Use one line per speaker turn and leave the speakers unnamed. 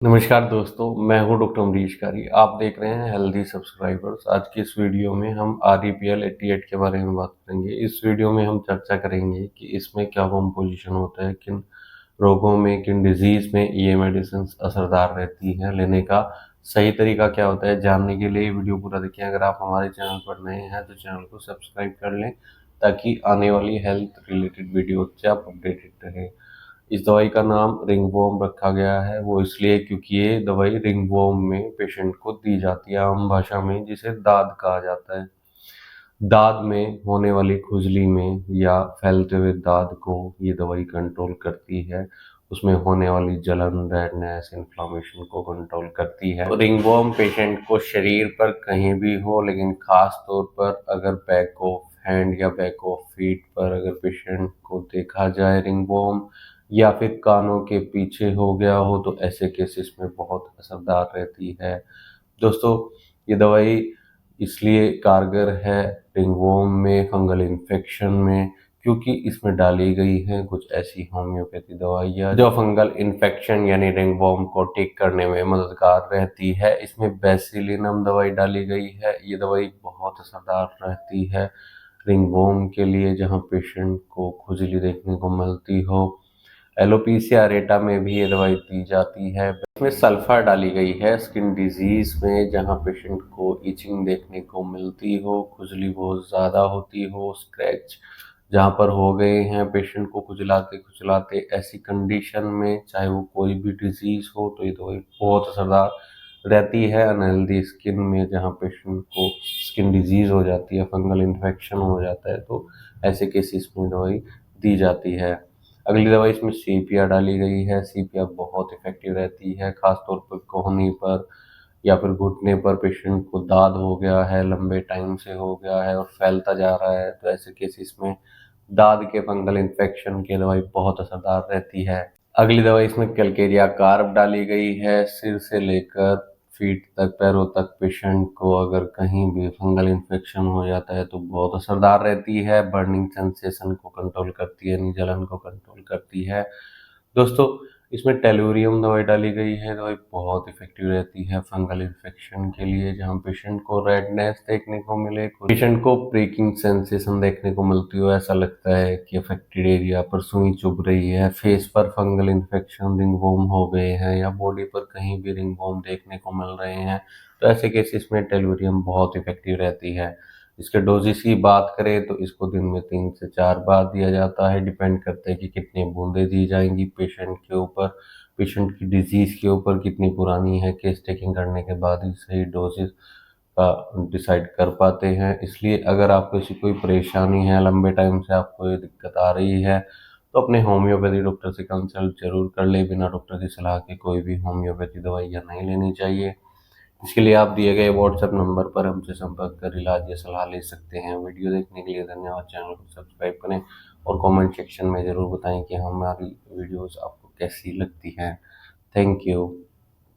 नमस्कार दोस्तों, मैं हूं डॉक्टर अमरीश कारी। आप देख रहे हैं हेल्दी सब्सक्राइबर्स। आज की इस वीडियो में हम REPL 88 के बारे में बात करेंगे। इस वीडियो में हम चर्चा करेंगे कि इसमें क्या कॉम्पोजिशन होता है, किन रोगों में, किन डिजीज़ में ये मेडिसिन असरदार रहती हैं, लेने का सही तरीका क्या होता है। जानने के लिए वीडियो पूरा देखें। अगर आप हमारे चैनल पर नए हैं तो चैनल को सब्सक्राइब कर लें ताकि आने वाली हेल्थ रिलेटेड वीडियो से आप अपडेटेड रहें। इस दवाई का नाम रिंगवॉर्म रखा गया है, वो इसलिए क्योंकि ये दवाई रिंगवॉर्म में पेशेंट को दी जाती है, आम भाषा में जिसे दाद कहा जाता है। दाद में होने वाली खुजली में या फैलते हुए दाद को ये दवाई कंट्रोल करती है। उसमें होने वाली जलन, रेडनेस, इन्फ्लामेशन को कंट्रोल करती है। तो रिंगवॉर्म पेशेंट को शरीर पर कहीं भी हो, लेकिन खास तौर पर अगर बैक ऑफ हैंड या बैक ऑफ फीट पर अगर पेशेंट को देखा जाए रिंगवॉर्म, या फिर कानों के पीछे हो गया हो, तो ऐसे केसेस में बहुत असरदार रहती है। दोस्तों, ये दवाई इसलिए कारगर है रिंगवॉर्म में, फंगल इन्फेक्शन में, क्योंकि इसमें डाली गई हैं कुछ ऐसी होम्योपैथी दवाइयाँ जो फंगल इन्फेक्शन यानी रिंगवॉर्म को ठीक करने में मददगार रहती है। इसमें बेसिलिनम दवाई डाली गई है। ये दवाई बहुत असरदार रहती है रिंगवॉर्म के लिए, जहाँ पेशेंट को खुजली देखने को मिलती हो। एलोपीसिया अरेटा में भी ये दवाई दी जाती है। इसमें सल्फर डाली गई है स्किन डिजीज में, जहां पेशेंट को इचिंग देखने को मिलती हो, खुजली बहुत ज़्यादा होती हो, स्क्रैच जहां पर हो गए हैं पेशेंट को खुजलाते खुजलाते, ऐसी कंडीशन में चाहे वो कोई भी डिजीज हो तो ये दवाई बहुत असरदार रहती है। अनहेल्दी स्किन में जहाँ पेशेंट को स्किन डिजीज हो जाती है, फंगल इन्फेक्शन हो जाता है, तो ऐसे केसेस में दवाई दी जाती है। अगली दवाई इसमें सीपिया डाली गई है। सीपिया बहुत इफेक्टिव रहती है, खासतौर पर कोहनी पर या फिर घुटने पर पेशेंट को दाद हो गया है, लंबे टाइम से हो गया है और फैलता जा रहा है, तो ऐसे केसेस में दाद के फंगल इन्फेक्शन की दवाई बहुत असरदार रहती है। अगली दवाई इसमें कैलकेरिया कार्ब डाली गई है। सिर से लेकर फीट तक, पैरों तक पेशेंट को अगर कहीं भी फंगल इन्फेक्शन हो जाता है तो बहुत असरदार रहती है। बर्निंग सेंसेशन को कंट्रोल करती है, जलन को कंट्रोल करती है। दोस्तों, इसमें टेलुरियम दवाई डाली गई है। दवाई बहुत इफेक्टिव रहती है फंगल इन्फेक्शन के लिए, जहां पेशेंट को रेडनेस देखने को मिले, पेशेंट को प्रीकिंग सेंसेशन देखने को मिलती हो, ऐसा लगता है कि अफेक्टेड एरिया पर सुई चुभ रही है, फेस पर फंगल इन्फेक्शन, रिंगवॉर्म हो गए हैं या बॉडी पर कहीं भी रिंगवॉर्म देखने को मिल रहे हैं, तो ऐसे केसेस में टेलुरियम बहुत इफेक्टिव रहती है। इसके डोजेस की बात करें तो इसको दिन में 3 से 4 बार दिया जाता है। डिपेंड करता है कि कितनी बूंदें दी जाएंगी पेशेंट के ऊपर, पेशेंट की डिजीज़ के ऊपर कितनी पुरानी है। केस टेकिंग करने के बाद ही सही डोजेस का डिसाइड कर पाते हैं। इसलिए अगर आपको ऐसी कोई परेशानी है, लंबे टाइम से आपको ये दिक्कत आ रही है, तो अपने होम्योपैथी डॉक्टर से कंसल्ट जरूर कर ले। बिना डॉक्टर की सलाह के कोई भी होम्योपैथी दवाइयाँ नहीं लेनी चाहिए। इसके लिए आप दिए गए व्हाट्सएप नंबर पर हमसे संपर्क कर इलाज या सलाह ले सकते हैं। वीडियो देखने के लिए धन्यवाद। चैनल को सब्सक्राइब करें और कमेंट सेक्शन में ज़रूर बताएं कि हमारी वीडियोस आपको कैसी लगती हैं। Thank you.